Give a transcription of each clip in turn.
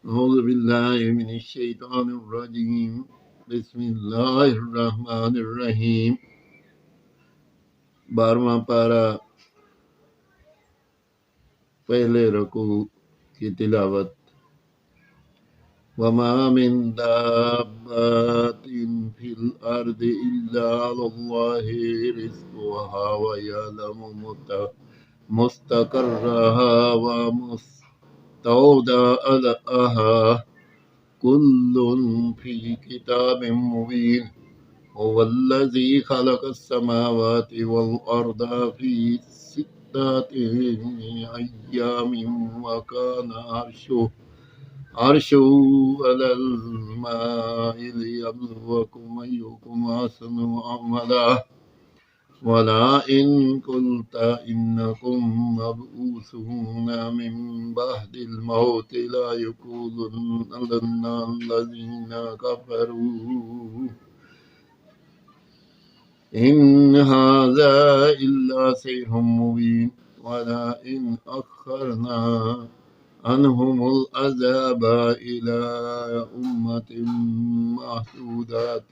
أعوذ بالله من الشيطان الرجيم بسم اللہ الرحمن الرحیم 12واں پارہ پہلے رکوع کی تلاوت وما من دابة في الأرض إلا على الله رزقها ويعلم مستقرها ومستودعها كل في كتاب مبين هو الذي خلق السماوات والأرض في 6 أيام وكان عرشه على الماء ليبلوكم أيكم أحسن عملا ولئن قلت إنكم مبعوثون من بعد الموت لا يقولن الذين كفروا إن هذا إلا سحر مبين ولئن أخرنا عنهم العذاب إلى أمة معدودة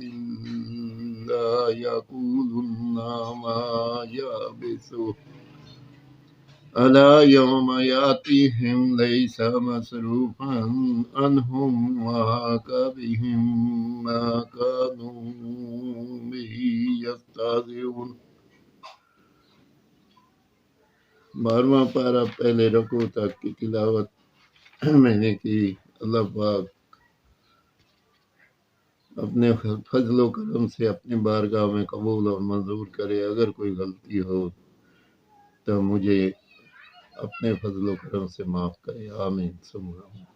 لا يقولن ما يلبث ألا يوم يأتيهم ليس مصروفا عنهم وحاق بهم ما كانوا به يستهزئون 12واں پارہ پہلے رکوع تک کی تلاوت میں نے کی۔ اللہ پاک اپنے فضل و کرم سے اپنی بارگاہ میں قبول اور منظور کرے۔ اگر کوئی غلطی ہو تو مجھے اپنے فضل و کرم سے معاف کرے، آمین ثم آمین۔